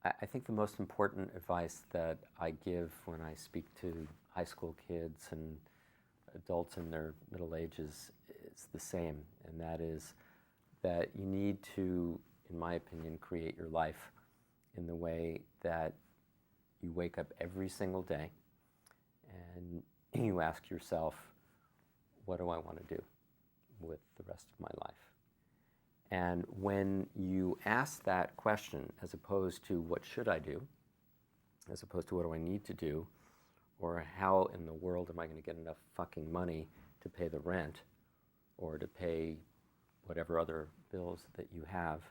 I think the most important advice that I give when I speak to high school kids and adults in their middle ages is the same, and that is that you need to, in my opinion, create your life in the way that you wake up every single day and you ask yourself, what do I want to do with the rest of my life? And when you ask that question, as opposed to what should I do, as opposed to what do I need to do, or how in the world am I going to get enough fucking money to pay the rent or to pay whatever other bills that you have,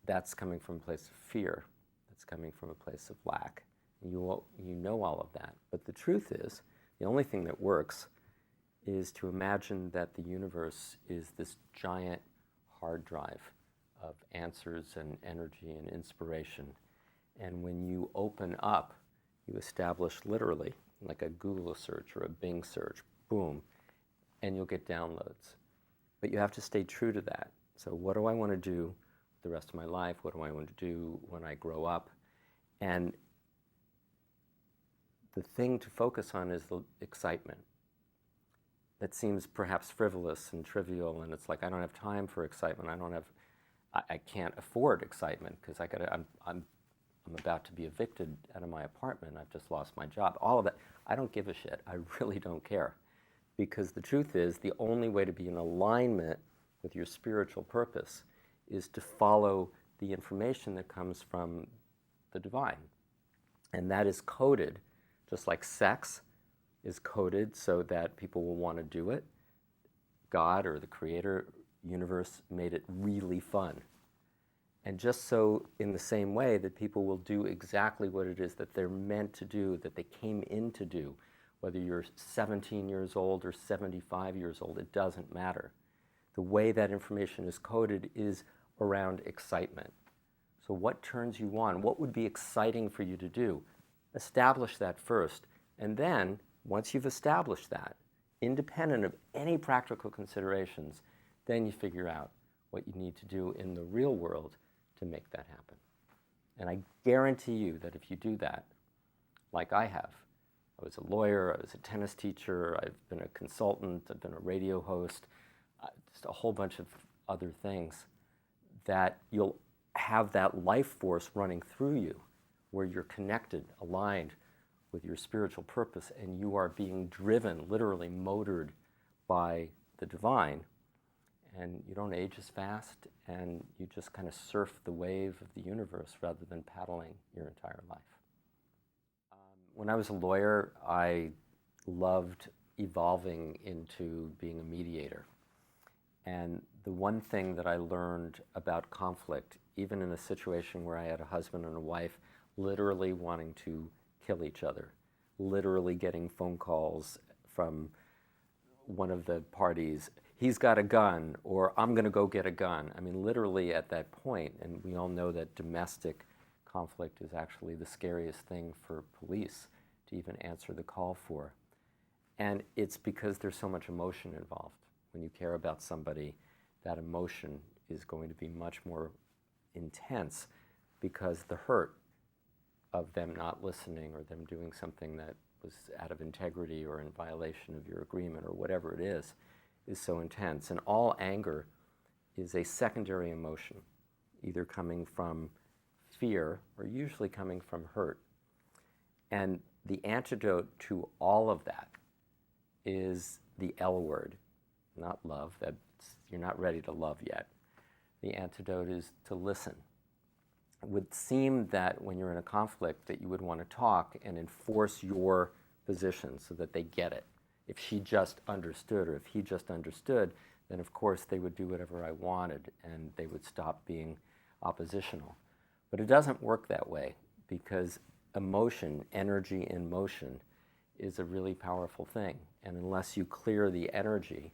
that's coming from a place of fear. That's coming from a place of lack. You know all of that. But the truth is, the only thing that works is to imagine that the universe is this giant hard drive of answers and energy and inspiration. And when you open up, you establish literally, like a Google search or a Bing search, boom, and you'll get downloads. But you have to stay true to that. So what do I want to do the rest of my life? What do I want to do when I grow up? And the thing to focus on is the excitement. That seems perhaps frivolous and trivial, and it's like, I don't have time for excitement. I can't afford excitement because I'm about to be evicted out of my apartment. I've just lost my job. All of that, I don't give a shit. I really don't care. Because the truth is, the only way to be in alignment with your spiritual purpose is to follow the information that comes from the divine. And that is coded, just like sex is coded so that people will want to do it. God or the creator universe made it really fun. And just so in the same way that people will do exactly what it is that they're meant to do, that they came in to do, whether you're 17 years old or 75 years old, it doesn't matter. The way that information is coded is around excitement. So what turns you on? What would be exciting for you to do? Establish that first. And then, once you've established that, independent of any practical considerations, then you figure out what you need to do in the real world to make that happen. And I guarantee you that if you do that, like I have, I was a lawyer, I was a tennis teacher, I've been a consultant, I've been a radio host, just a whole bunch of other things, that you'll have that life force running through you where you're connected, aligned with your spiritual purpose, and you are being driven, literally motored by the divine, and you don't age as fast, and you just kind of surf the wave of the universe rather than paddling your entire life. When I was a lawyer, I loved evolving into being a mediator. And the one thing that I learned about conflict, even in a situation where I had a husband and a wife literally wanting to kill each other, literally getting phone calls from one of the parties, he's got a gun, or I'm going to go get a gun. I mean, literally at that point, and we all know that domestic conflict is actually the scariest thing for police to even answer the call for. And it's because there's so much emotion involved. When you care about somebody, that emotion is going to be much more intense because the hurt of them not listening or them doing something that was out of integrity or in violation of your agreement or whatever it is so intense. And all anger is a secondary emotion, either coming from fear or usually coming from hurt. And the antidote to all of that is the L word, not love. You're not ready to love yet. The antidote is to listen. It would seem that when you're in a conflict that you would want to talk and enforce your position so that they get it. If she just understood or if he just understood, then of course they would do whatever I wanted and they would stop being oppositional. But it doesn't work that way because emotion, energy in motion, is a really powerful thing. And unless you clear the energy,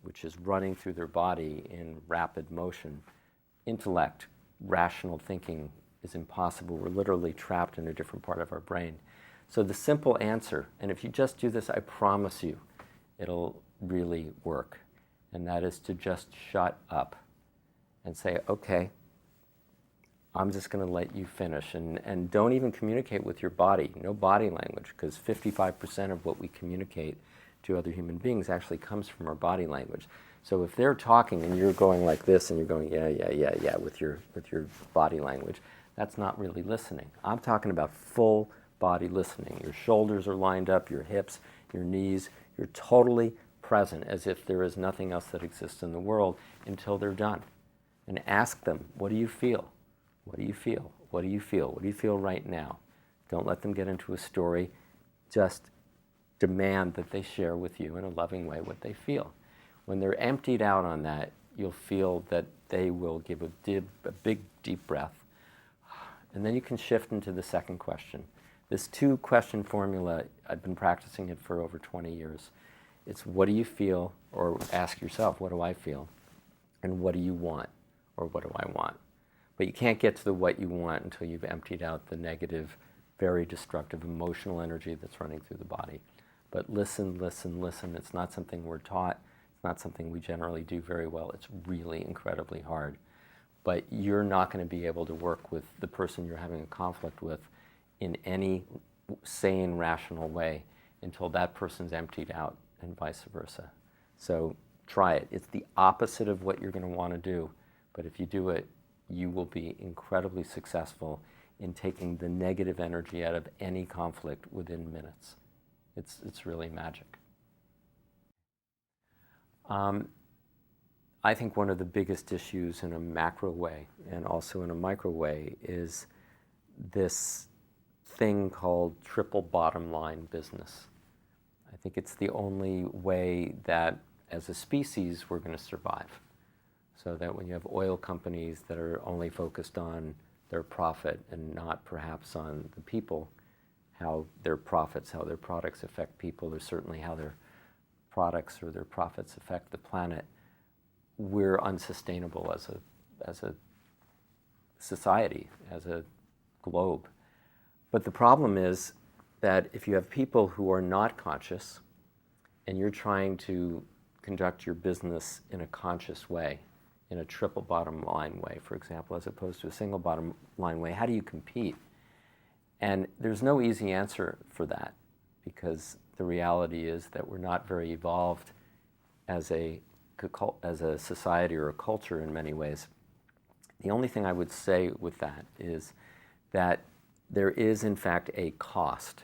which is running through their body in rapid motion, intellect, rational thinking is impossible. We're literally trapped in a different part of our brain. So the simple answer, and if you just do this, I promise you, it'll really work. And that is to just shut up and say, okay, I'm just going to let you finish. And don't even communicate with your body. No body language, because 55% of what we communicate to other human beings actually comes from our body language. So if they're talking and you're going like this and you're going, yeah, yeah, yeah, yeah, with your body language, that's not really listening. I'm talking about full body listening. Your shoulders are lined up, your hips, your knees. You're totally present, as if there is nothing else that exists in the world until they're done. And ask them, what do you feel? What do you feel? What do you feel? What do you feel right now? Don't let them get into a story. Just demand that they share with you in a loving way what they feel. When they're emptied out on that, you'll feel that they will give a big, deep breath. And then you can shift into the second question. This 2-question formula, I've been practicing it for over 20 years. It's what do you feel, or ask yourself, what do I feel? And what do you want, or what do I want? But you can't get to the what you want until you've emptied out the negative, very destructive emotional energy that's running through the body. But listen, listen, listen. It's not something we're taught. It's not something we generally do very well. It's really incredibly hard. But you're not going to be able to work with the person you're having a conflict with in any sane, rational way until that person's emptied out, and vice versa. So try it. It's the opposite of what you're going to want to do. But if you do it, you will be incredibly successful in taking the negative energy out of any conflict within minutes. It's really magic. I think one of the biggest issues in a macro way and also in a micro way is this thing called triple bottom line business. I think it's the only way that as a species we're going to survive. So that when you have oil companies that are only focused on their profit and not perhaps on the people, how their profits, how their products affect people, or certainly how their products or their profits affect the planet, we're unsustainable as a society, as a globe. But the problem is that if you have people who are not conscious and you're trying to conduct your business in a conscious way, in a triple bottom line way, for example, as opposed to a single bottom line way, how do you compete? And there's no easy answer for that, because the reality is that we're not very evolved as a society or a culture in many ways. The only thing I would say with that is that there is in fact a cost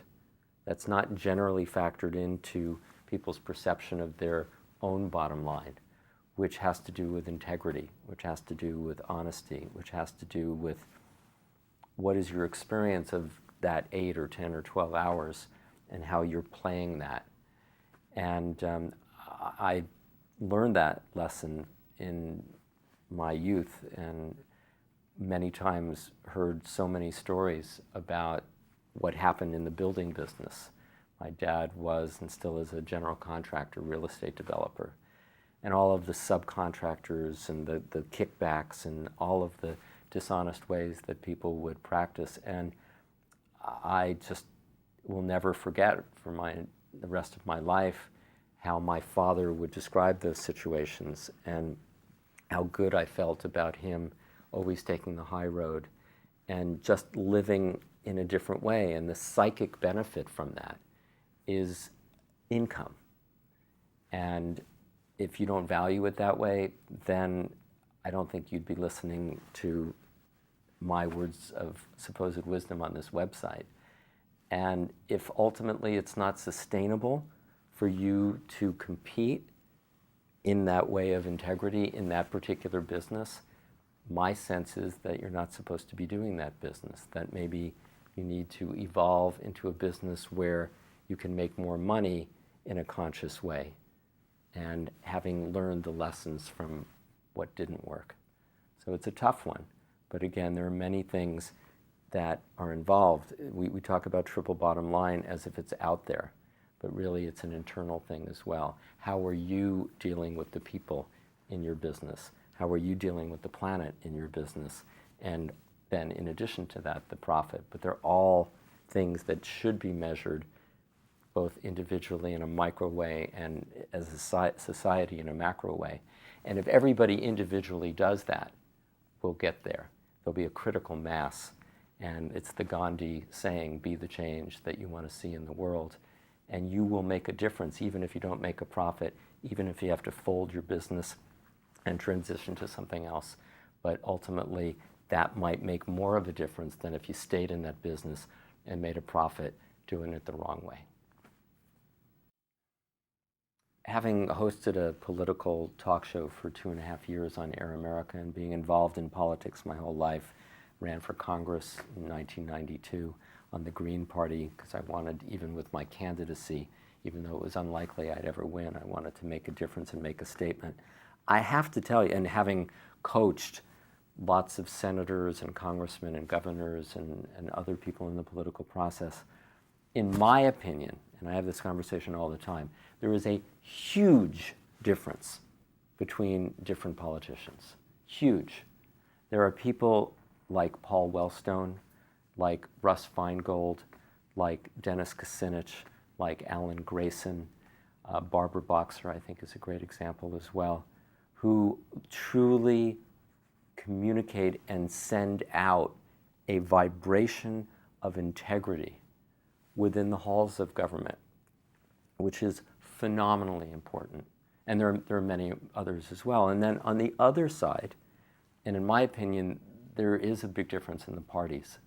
that's not generally factored into people's perception of their own bottom line, which has to do with integrity, which has to do with honesty, which has to do with what is your experience of that 8 or 10 or 12 hours and how you're playing that. And I learned that lesson in my youth, and many times heard so many stories about what happened in the building business. My dad was and still is a general contractor, real estate developer. And all of the subcontractors and the kickbacks and all of the dishonest ways that people would practice. And I just will never forget for the rest of my life how my father would describe those situations and how good I felt about him always taking the high road and just living in a different way. And the psychic benefit from that is income. And if you don't value it that way, then I don't think you'd be listening to my words of supposed wisdom on this website. And if ultimately it's not sustainable for you to compete in that way of integrity in that particular business, my sense is that you're not supposed to be doing that business, that maybe you need to evolve into a business where you can make more money in a conscious way, and having learned the lessons from what didn't work. So it's a tough one. But again, there are many things that are involved. We talk about triple bottom line as if it's out there, but really it's an internal thing as well. How are you dealing with the people in your business? How are you dealing with the planet in your business? And then in addition to that, the profit. But they're all things that should be measured both individually in a micro way and as a society in a macro way. And if everybody individually does that, we'll get there. There'll be a critical mass. And it's the Gandhi saying, be the change that you want to see in the world. And you will make a difference, even if you don't make a profit, even if you have to fold your business and transition to something else. But ultimately, that might make more of a difference than if you stayed in that business and made a profit doing it the wrong way. Having hosted a political talk show for 2.5 years on Air America and being involved in politics my whole life, ran for Congress in 1992 on the Greene Party because I wanted, even with my candidacy, even though it was unlikely I'd ever win, I wanted to make a difference and make a statement. I have to tell you, and having coached lots of senators and congressmen and governors and other people in the political process, in my opinion, and I have this conversation all the time, there is a huge difference between different politicians. Huge. There are people like Paul Wellstone, like Russ Feingold, like Dennis Kucinich, like Alan Grayson, Barbara Boxer, I think, is a great example as well, who truly communicate and send out a vibration of integrity within the halls of government, which is phenomenally important. And there are many others as well. And then on the other side, and in my opinion, there is a big difference in the parties.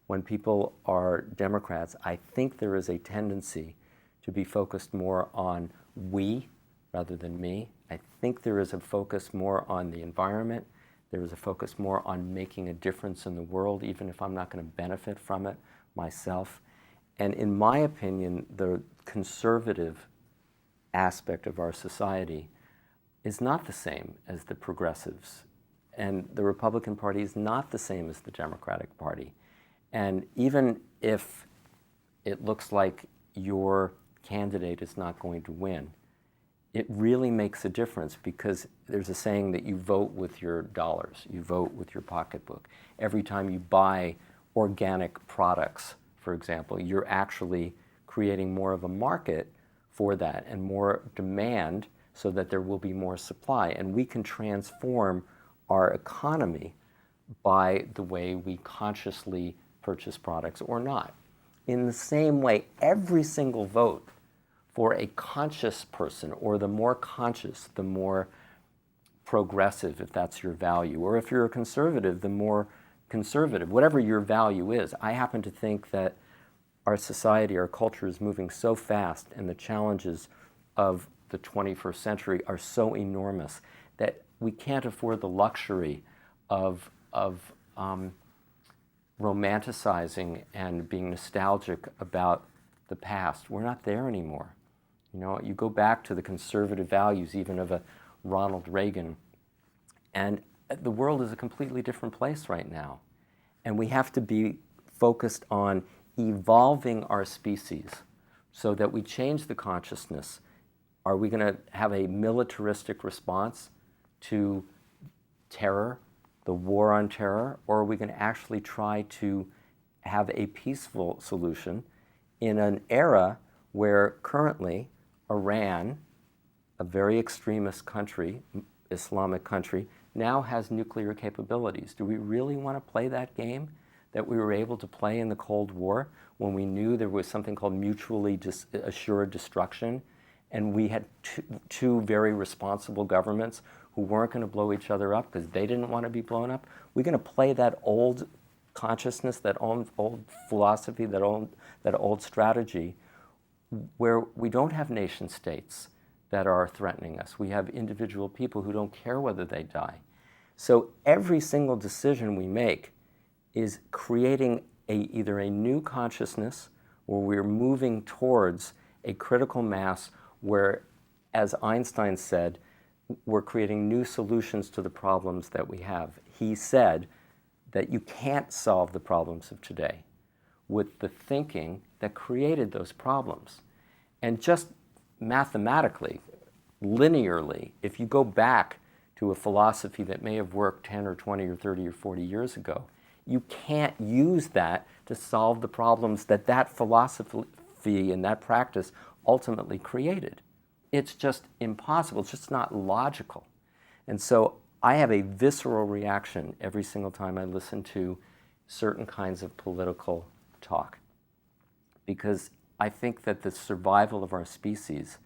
When people are Democrats, I think there is a tendency to be focused more on we rather than me. I think there is a focus more on the environment. There is a focus more on making a difference in the world, even if I'm not going to benefit from it myself. And in my opinion, the conservative aspect of our society is not the same as the progressives. And the Republican Party is not the same as the Democratic Party. And even if it looks like your candidate is not going to win, it really makes a difference because there's a saying that you vote with your dollars, you vote with your pocketbook. Every time you buy organic products, for example, you're actually creating more of a market for that and more demand so that there will be more supply. And we can transform our economy by the way we consciously purchase products or not. In the same way, every single vote for a conscious person, or the more conscious, the more progressive, if that's your value, or if you're a conservative, the more conservative, whatever your value is. I happen to think that our society, our culture is moving so fast, and the challenges of the 21st century are so enormous that we can't afford the luxury of romanticizing and being nostalgic about the past. We're not there anymore. You know, you go back to the conservative values, even of a Ronald Reagan, and the world is a completely different place right now. And we have to be focused on evolving our species so that we change the consciousness. Are we going to have a militaristic response to terror, the war on terror, or are we going to actually try to have a peaceful solution in an era where currently Iran, a very extremist country, Islamic country, now has nuclear capabilities? Do we really want to play that game that we were able to play in the Cold War when we knew there was something called mutually assured destruction, and we had two very responsible governments who weren't going to blow each other up because they didn't want to be blown up? We're going to play that old consciousness, that old philosophy, that old strategy, where we don't have nation states that are threatening us. We have individual people who don't care whether they die. So every single decision we make is creating either a new consciousness, or we're moving towards a critical mass where, as Einstein said, we're creating new solutions to the problems that we have. He said that you can't solve the problems of today with the thinking that created those problems. And just mathematically, linearly, if you go back to a philosophy that may have worked 10 or 20 or 30 or 40 years ago, you can't use that to solve the problems that that philosophy and that practice ultimately created. It's just impossible. It's just not logical. And so I have a visceral reaction every single time I listen to certain kinds of political talk, because I think that the survival of our species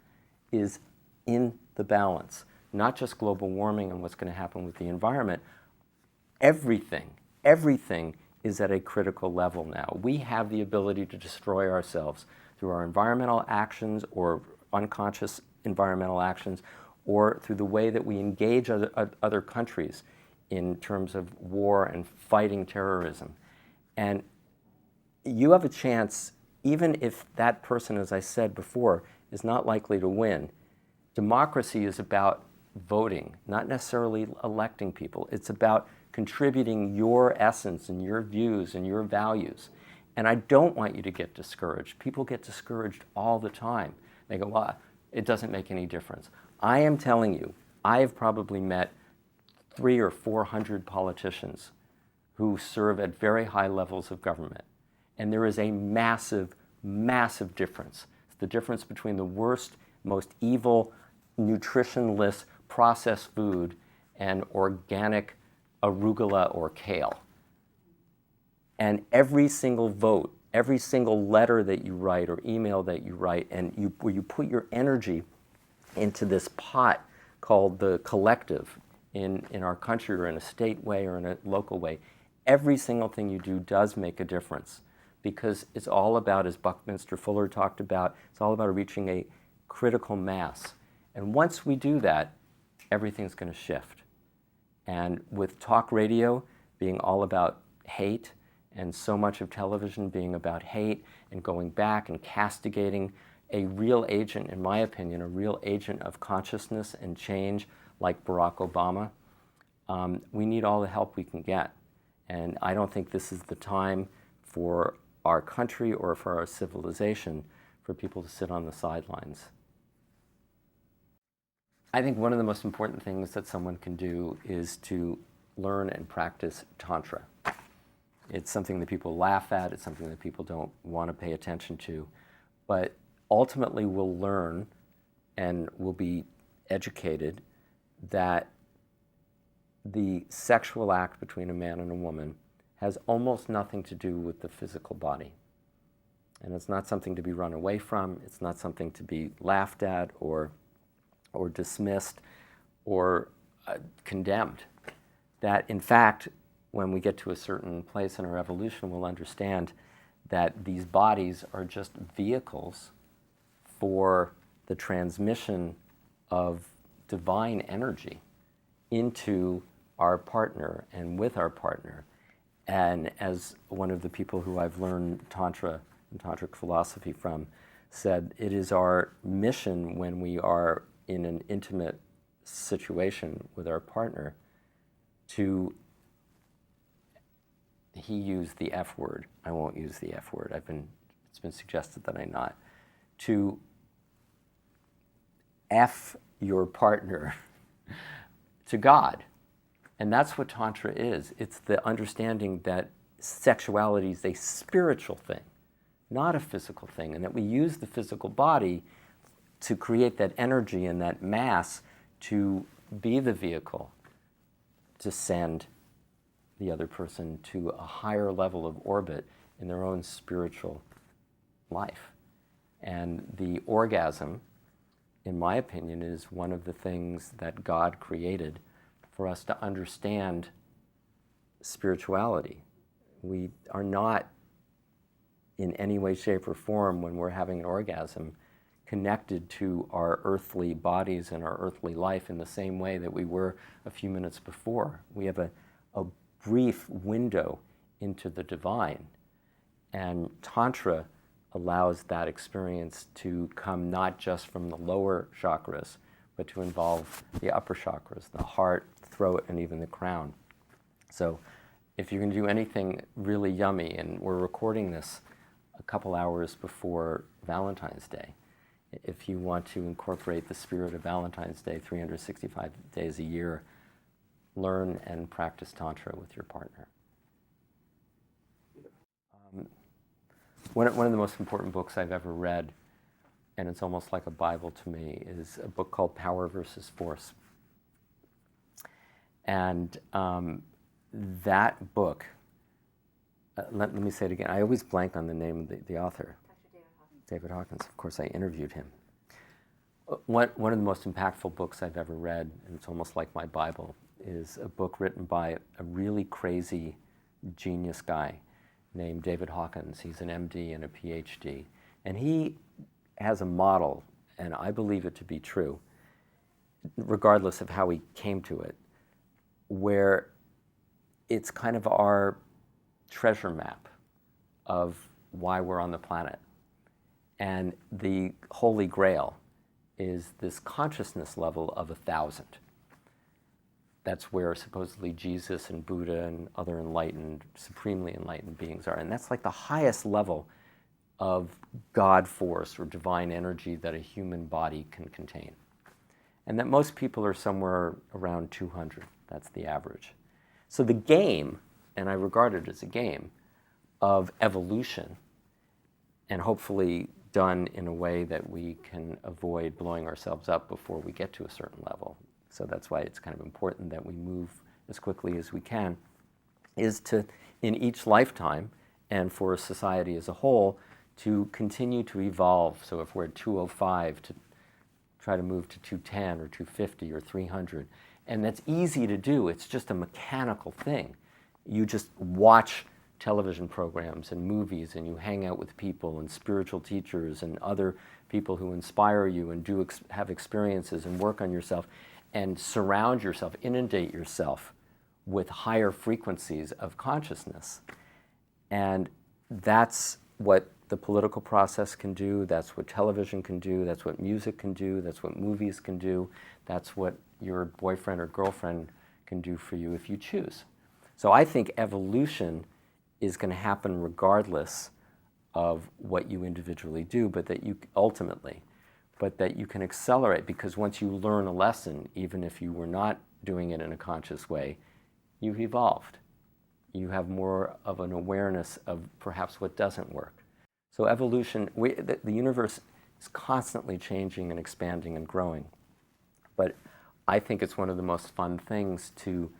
is in the balance, not just global warming and what's going to happen with the environment. Everything is at a critical level now. We have the ability to destroy ourselves through our environmental actions or unconscious environmental actions, or through the way that we engage other countries in terms of war and fighting terrorism. And you have a chance, even if that person, as I said before, is not likely to win. Democracy is about voting, not necessarily electing people. It's about contributing your essence and your views and your values. And I don't want you to get discouraged. People get discouraged all the time. They go, well, it doesn't make any difference. I am telling you, I have probably met 300 or 400 politicians who serve at very high levels of government. And there is a massive, massive difference. It's the difference between the worst, most evil, nutritionless, processed food and organic arugula or kale. And every single vote, every single letter that you write or email that you write, and where you put your energy into this pot called the collective in our country or in a state way or in a local way, every single thing you do does make a difference, because it's all about, as Buckminster Fuller talked about, it's all about reaching a critical mass. And once we do that, everything's going to shift. And with talk radio being all about hate, and so much of television being about hate and going back and castigating a real agent, in my opinion, a real agent of consciousness and change like Barack Obama, we need all the help we can get. And I don't think this is the time for our country or for our civilization for people to sit on the sidelines. I think one of the most important things that someone can do is to learn and practice Tantra. It's something that people laugh at, it's something that people don't want to pay attention to, but ultimately we'll learn and we'll be educated that the sexual act between a man and a woman has almost nothing to do with the physical body. And it's not something to be run away from, it's not something to be laughed at or dismissed or condemned. That in fact, when we get to a certain place in our evolution, we'll understand that these bodies are just vehicles for the transmission of divine energy into our partner and with our partner. And as one of the people who I've learned Tantra and Tantric philosophy from said, it is our mission when we are in an intimate situation with our partner to, he used the F word, I won't use the F word, it's been suggested that I not, to F your partner to God. And that's what Tantra is. It's the understanding that sexuality is a spiritual thing, not a physical thing, and that we use the physical body to create that energy and that mass to be the vehicle to send the other person to a higher level of orbit in their own spiritual life. And the orgasm, in my opinion, is one of the things that God created for us to understand spirituality. We are not in any way, shape, or form, when we're having an orgasm, connected to our earthly bodies and our earthly life in the same way that we were a few minutes before. We have a brief window into the divine. And Tantra allows that experience to come not just from the lower chakras, but to involve the upper chakras, the heart, throat, and even the crown. So if you can do anything really yummy, and we're recording this a couple hours before Valentine's Day, if you want to incorporate the spirit of Valentine's Day 365 days a year, learn and practice Tantra with your partner. One of the most important books I've ever read, and it's almost like a Bible to me, is a book called Power versus Force. And that book, let me say it again. I always blank on the name of the author. Dr. David Hawkins. Of course, I interviewed him. One of the most impactful books I've ever read, and it's almost like my Bible, is a book written by a really crazy genius guy named David Hawkins. He's an MD and a PhD. And he has a model, and I believe it to be true, regardless of how he came to it, where it's kind of our treasure map of why we're on the planet. And the Holy Grail is this consciousness level of 1,000. That's where supposedly Jesus and Buddha and other enlightened, supremely enlightened beings are. And that's like the highest level of God force or divine energy that a human body can contain. And that most people are somewhere around 200. That's the average. So the game, and I regard it as a game, of evolution, and hopefully done in a way that we can avoid blowing ourselves up before we get to a certain level. So that's why it's kind of important that we move as quickly as we can, is to, in each lifetime, and for a society as a whole, to continue to evolve. So if we're at 205, to try to move to 210 or 250 or 300. And that's easy to do. It's just a mechanical thing. You just watch television programs and movies, and you hang out with people and spiritual teachers and other people who inspire you and have experiences and work on yourself, and surround yourself, inundate yourself with higher frequencies of consciousness. And that's what the political process can do, that's what television can do, that's what music can do, that's what movies can do, that's what your boyfriend or girlfriend can do for you if you choose. So I think evolution is going to happen regardless of what you individually do, but that you can accelerate, because once you learn a lesson, even if you were not doing it in a conscious way, you've evolved. You have more of an awareness of perhaps what doesn't work. So evolution, the universe is constantly changing and expanding and growing. But I think it's one of the most fun things to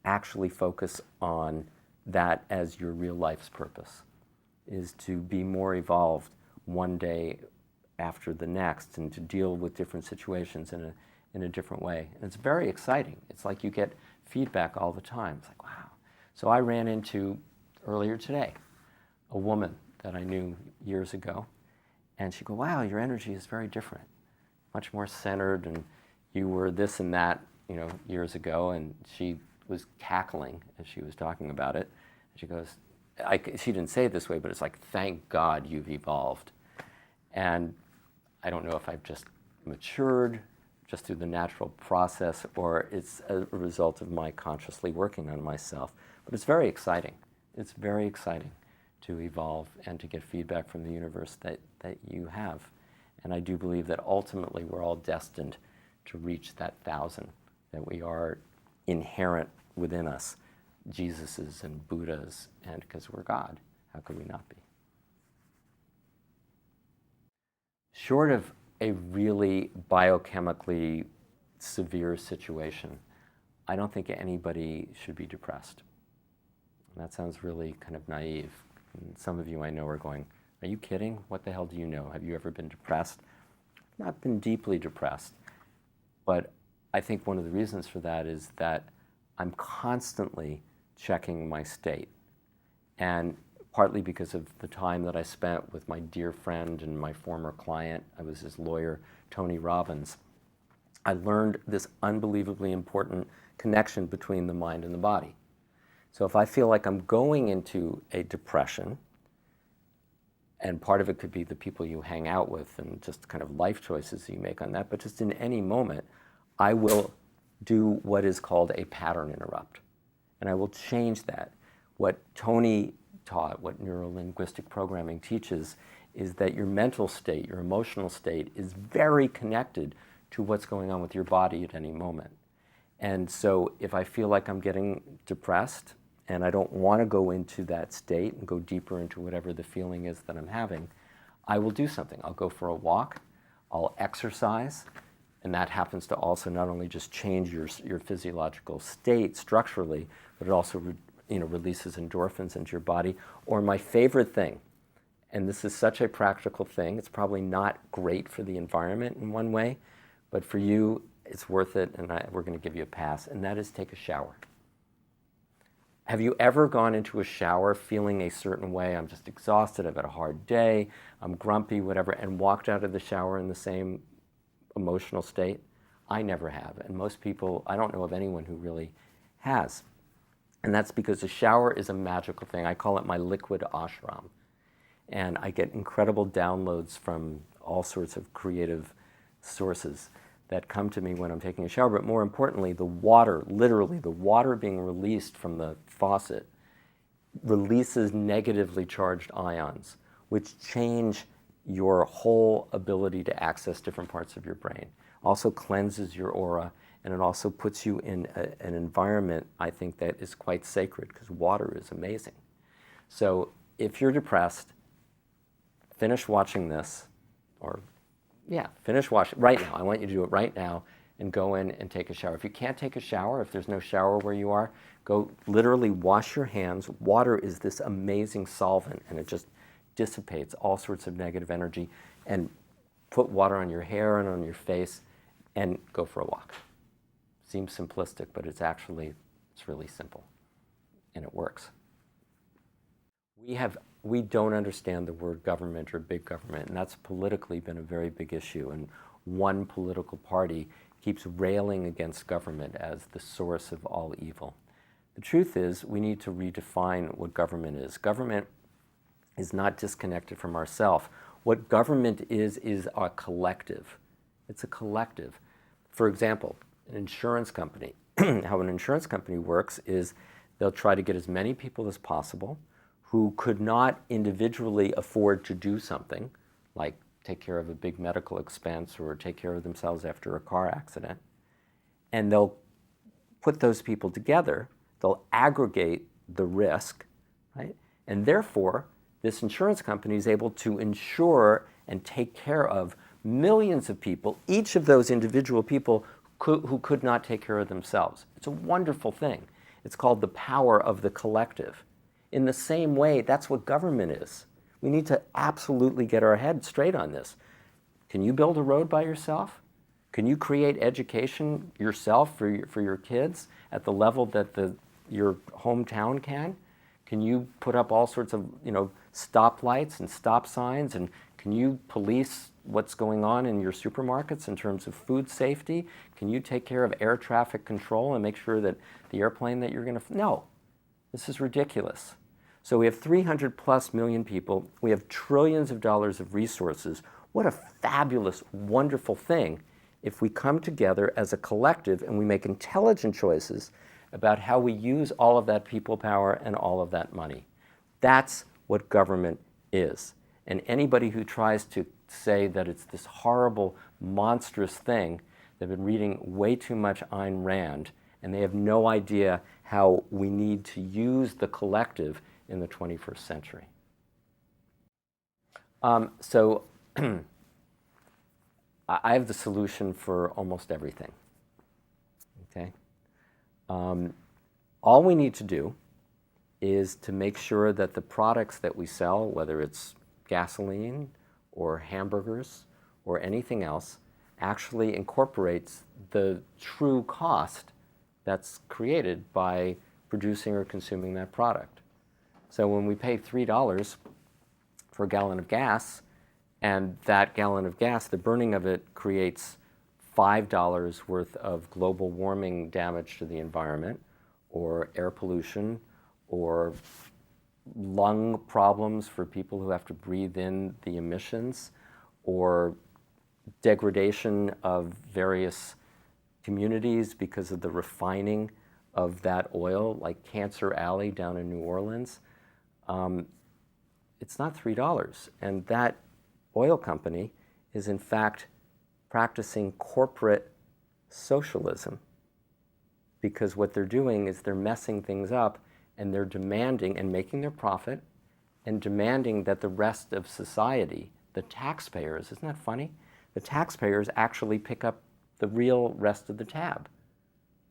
actually focus on that as your real life's purpose, is to be more evolved one day after the next and to deal with different situations in a different way. And it's very exciting. It's like you get feedback all the time. It's like, wow. So I ran into, earlier today, a woman that I knew years ago, and she go, wow, your energy is very different, much more centered, and you were this and that, years ago. And she was cackling as she was talking about it. She goes, she didn't say it this way, but it's like, thank God you've evolved. And I don't know if I've just matured just through the natural process, or it's a result of my consciously working on myself. But it's very exciting. It's very exciting to evolve and to get feedback from the universe that you have. And I do believe that ultimately we're all destined to reach that 1,000, that we are inherent within us, Jesus's and Buddha's, and because we're God, how could we not be? Short of a really biochemically severe situation, I don't think anybody should be depressed. And that sounds really kind of naive. And some of you I know are going, are you kidding? What the hell do you know? Have you ever been depressed? I've not been deeply depressed, but I think one of the reasons for that is that I'm constantly checking my state. And partly because of the time that I spent with my dear friend and my former client, I was his lawyer, Tony Robbins, I learned this unbelievably important connection between the mind and the body. So if I feel like I'm going into a depression, and part of it could be the people you hang out with and just kind of life choices you make on that, but just in any moment, I will do what is called a pattern interrupt. And I will change that. What Tony taught, what neuro-linguistic programming teaches, is that your mental state, your emotional state, is very connected to what's going on with your body at any moment. And so if I feel like I'm getting depressed and I don't want to go into that state and go deeper into whatever the feeling is that I'm having, I will do something. I'll go for a walk, I'll exercise, And that happens to also not only just change your physiological state structurally, but it also releases endorphins into your body. Or my favorite thing, and this is such a practical thing, it's probably not great for the environment in one way, but for you, it's worth it, and we're going to give you a pass, and that is take a shower. Have you ever gone into a shower feeling a certain way? I'm just exhausted, I've had a hard day, I'm grumpy, whatever, and walked out of the shower in the same emotional state? I never have, and most people, I don't know of anyone who really has. And that's because the shower is a magical thing. I call it my liquid ashram. And I get incredible downloads from all sorts of creative sources that come to me when I'm taking a shower. But more importantly, the water, literally the water being released from the faucet, releases negatively charged ions, which change your whole ability to access different parts of your brain. Also cleanses your aura, and it also puts you in an environment, I think, that is quite sacred, because water is amazing. So if you're depressed, finish watching this, or finish watching right now. I want you to do it right now and go in and take a shower. If you can't take a shower, if there's no shower where you are, go literally wash your hands. Water is this amazing solvent, and it just dissipates all sorts of negative energy. And put water on your hair and on your face and go for a walk. Seems simplistic, but it's really simple, and it works. We don't understand the word government or big government, and that's politically been a very big issue. And one political party keeps railing against government as the source of all evil. The truth is, we need to redefine what government is. Government is not disconnected from ourselves. What government is a collective. It's a collective. For example, an insurance company. How an insurance company works is they'll try to get as many people as possible who could not individually afford to do something, like take care of a big medical expense or take care of themselves after a car accident. And they'll put those people together, they'll aggregate the risk, right? And therefore, this insurance company is able to insure and take care of millions of people, each of those individual people who could not take care of themselves. It's a wonderful thing. It's called the power of the collective. In the same way, that's what government is. We need to absolutely get our head straight on this. Can you build a road by yourself? Can you create education yourself for your kids at the level that your hometown can? Can you put up all sorts of stoplights and stop signs? And can you police what's going on in your supermarkets in terms of food safety? Can you take care of air traffic control and make sure that the airplane that you're going to... No, this is ridiculous. So we have 300 plus million people. We have trillions of dollars of resources. What a fabulous, wonderful thing if we come together as a collective and we make intelligent choices about how we use all of that people power and all of that money. That's what government is. And anybody who tries to say that it's this horrible, monstrous thing, they've been reading way too much Ayn Rand, and they have no idea how we need to use the collective in the 21st century. So I have the solution for almost everything. Okay? All we need to do is to make sure that the products that we sell, whether it's gasoline or hamburgers or anything else, actually incorporates the true cost that's created by producing or consuming that product. So when we pay $3 for a gallon of gas, and that gallon of gas, the burning of it creates $5 worth of global warming damage to the environment, or air pollution, or lung problems for people who have to breathe in the emissions, or degradation of various communities because of the refining of that oil, like Cancer Alley down in New Orleans. It's not $3. And that oil company is in fact practicing corporate socialism, because what they're doing is they're messing things up, and they're demanding and making their profit and demanding that the rest of society, the taxpayers, isn't that funny? The taxpayers actually pick up the real rest of the tab.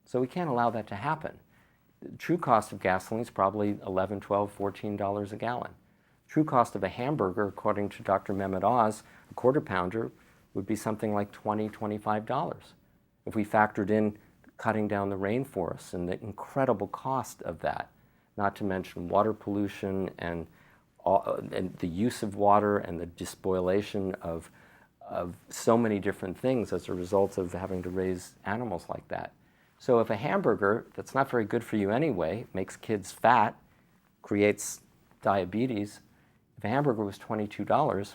So we can't allow that to happen. The true cost of gasoline is probably $11, $12, $14 a gallon. True cost of a hamburger, according to Dr. Mehmet Oz, a quarter pounder, would be something like $20, $25. If we factored in cutting down the rainforests and the incredible cost of that, not to mention water pollution and the use of water and the despoilation of so many different things as a result of having to raise animals like that. So if a hamburger that's not very good for you anyway, makes kids fat, creates diabetes, if a hamburger was $22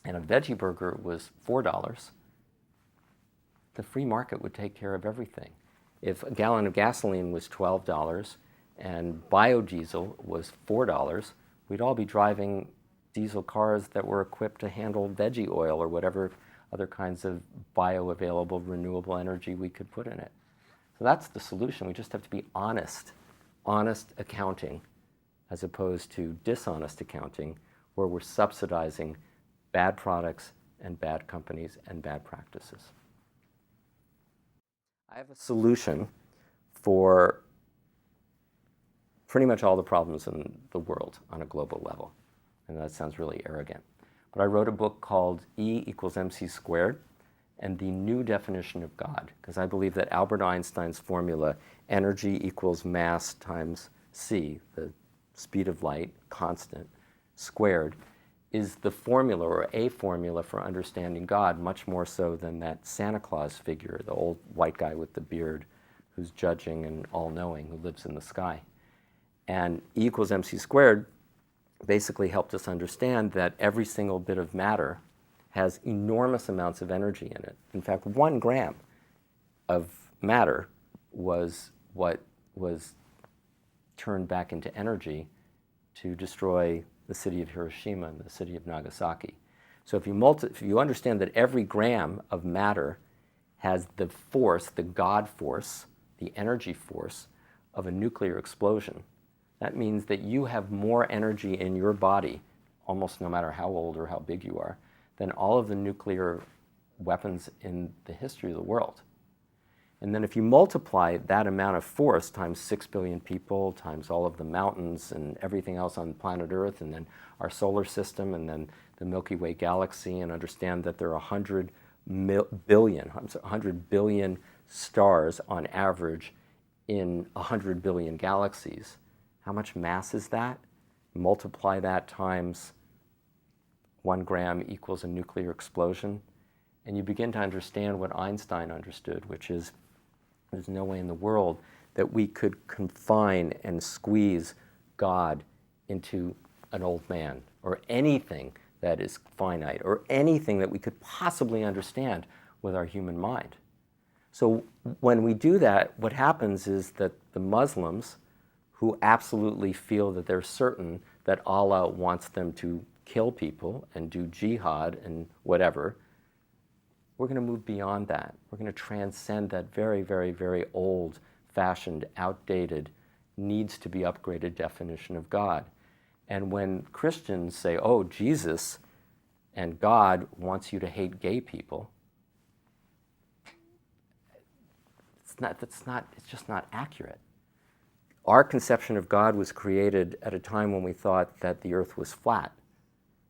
and a veggie burger was $4, the free market would take care of everything. If a gallon of gasoline was $12 and biodiesel was $4, we'd all be driving diesel cars that were equipped to handle veggie oil or whatever other kinds of bioavailable renewable energy we could put in it. So that's the solution. We just have to be honest accounting, as opposed to dishonest accounting, where we're subsidizing bad products and bad companies and bad practices. I have a solution for pretty much all the problems in the world on a global level. And that sounds really arrogant. But I wrote a book called E equals MC squared and the New Definition of God, because I believe that Albert Einstein's formula, energy equals mass times c, the speed of light, constant, squared, is the formula or a formula for understanding God, much more so than that Santa Claus figure, the old white guy with the beard who's judging and all-knowing, who lives in the sky. And E equals MC squared basically helped us understand that every single bit of matter has enormous amounts of energy in it. In fact, 1 gram of matter was what was turned back into energy to destroy the city of Hiroshima and the city of Nagasaki. So if you understand that every gram of matter has the force, the God force, the energy force of a nuclear explosion, that means that you have more energy in your body, almost no matter how old or how big you are, than all of the nuclear weapons in the history of the world. And then if you multiply that amount of force times 6 billion people, times all of the mountains and everything else on planet Earth, and then our solar system, and then the Milky Way galaxy, and understand that there are 100 billion stars on average in 100 billion galaxies, how much mass is that? Multiply that times 1 gram equals a nuclear explosion, and you begin to understand what Einstein understood, which is there's no way in the world that we could confine and squeeze God into an old man or anything that is finite or anything that we could possibly understand with our human mind. So when we do that, what happens is that the Muslims, who absolutely feel that they're certain that Allah wants them to kill people and do jihad and whatever, we're going to move beyond that. We're going to transcend that very, very, very old-fashioned, outdated, needs to be upgraded definition of God. And when Christians say, oh, Jesus and God wants you to hate gay people, it's just not accurate. Our conception of God was created at a time when we thought that the earth was flat,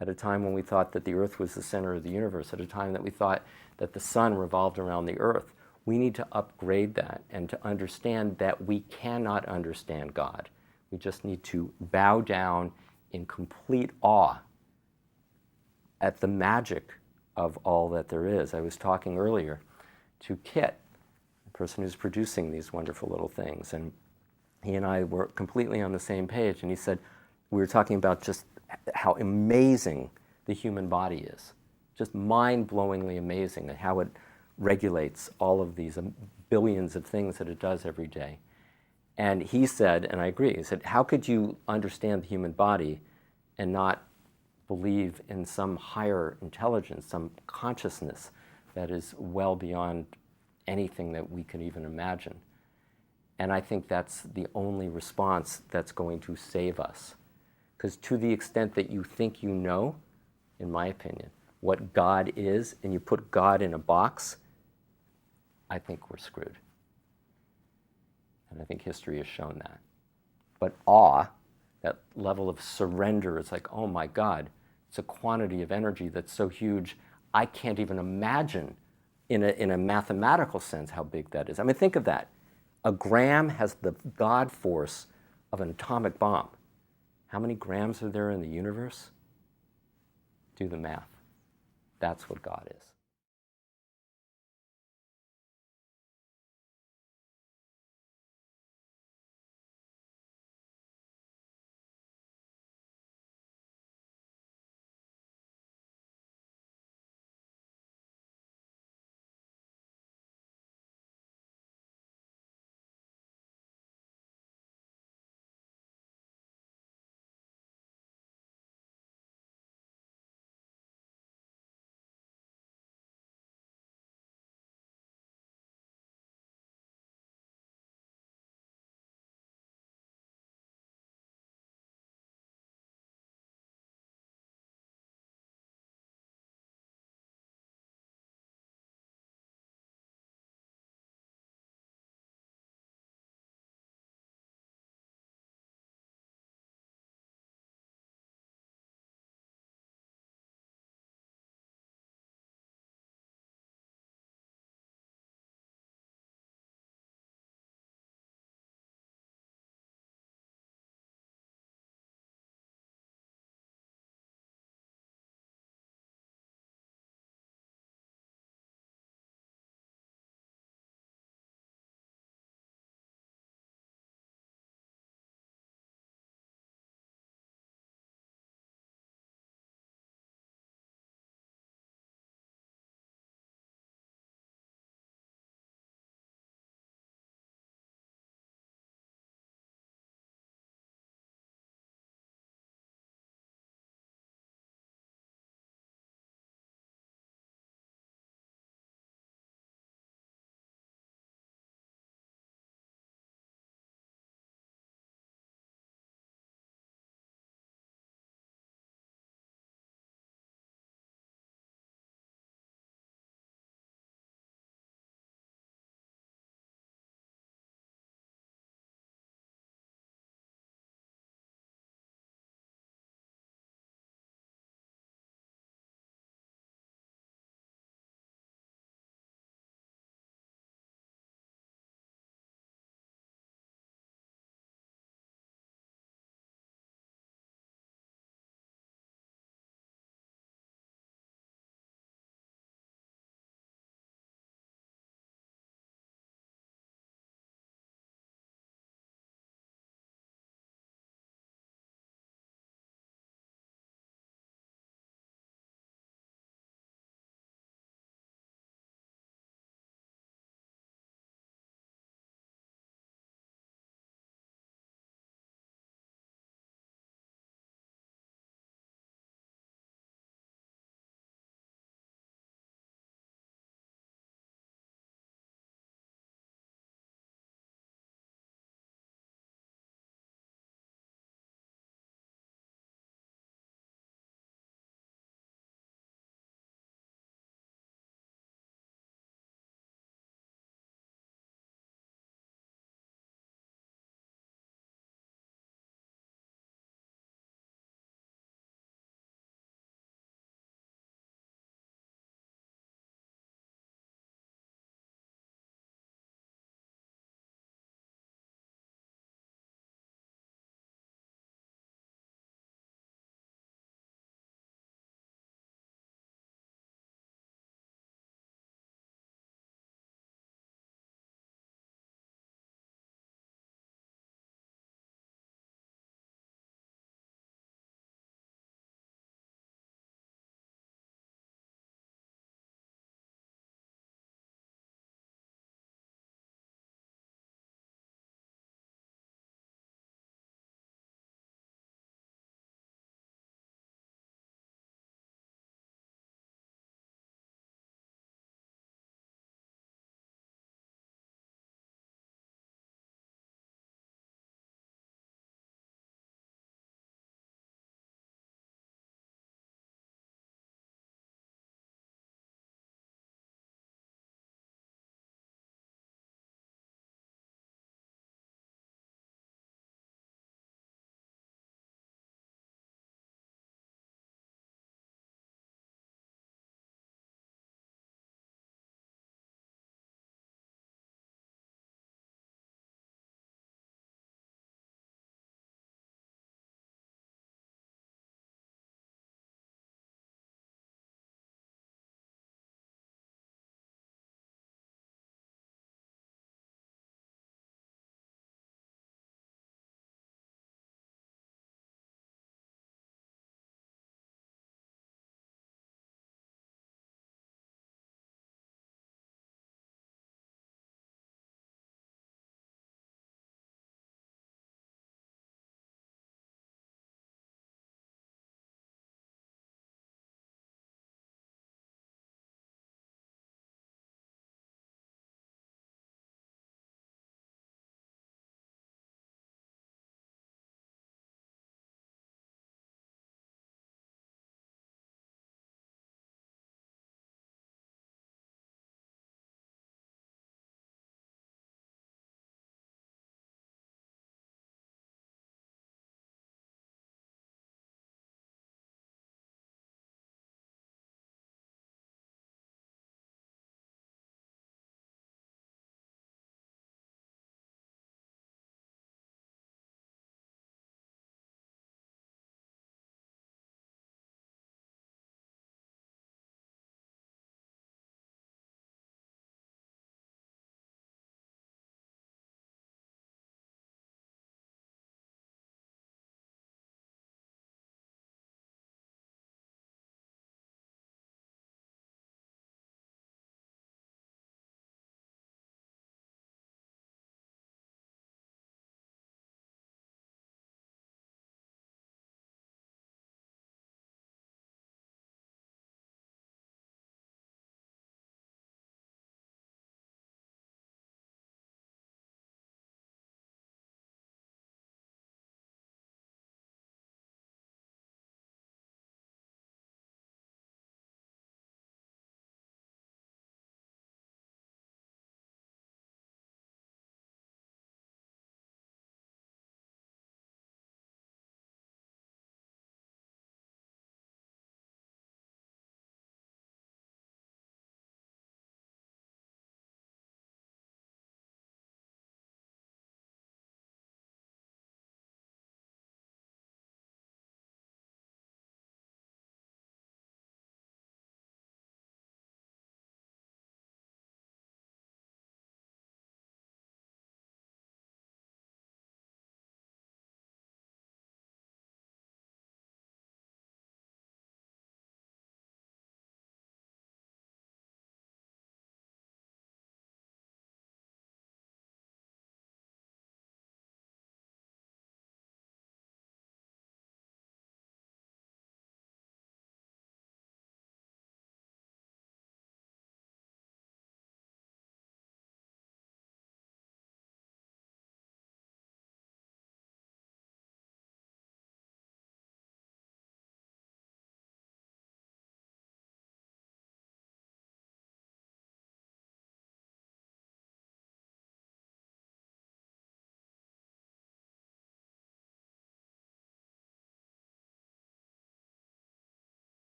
at a time when we thought that the earth was the center of the universe, at a time that we thought that the sun revolved around the earth. We need to upgrade that and to understand that we cannot understand God. We just need to bow down in complete awe at the magic of all that there is. I was talking earlier to Kit, the person who's producing these wonderful little things, and he and I were completely on the same page, and he said, we were talking about just how amazing the human body is, just mind-blowingly amazing, and how it regulates all of these billions of things that it does every day. And he said, and I agree, he said, how could you understand the human body and not believe in some higher intelligence, some consciousness that is well beyond anything that we can even imagine? And I think that's the only response that's going to save us. Because to the extent that you think you know, in my opinion, what God is, and you put God in a box, I think we're screwed. And I think history has shown that. But awe, that level of surrender, it's like, oh my God, it's a quantity of energy that's so huge, I can't even imagine in a mathematical sense how big that is. I mean, think of that. A gram has the God force of an atomic bomb. How many grams are there in the universe? Do the math. That's what God is.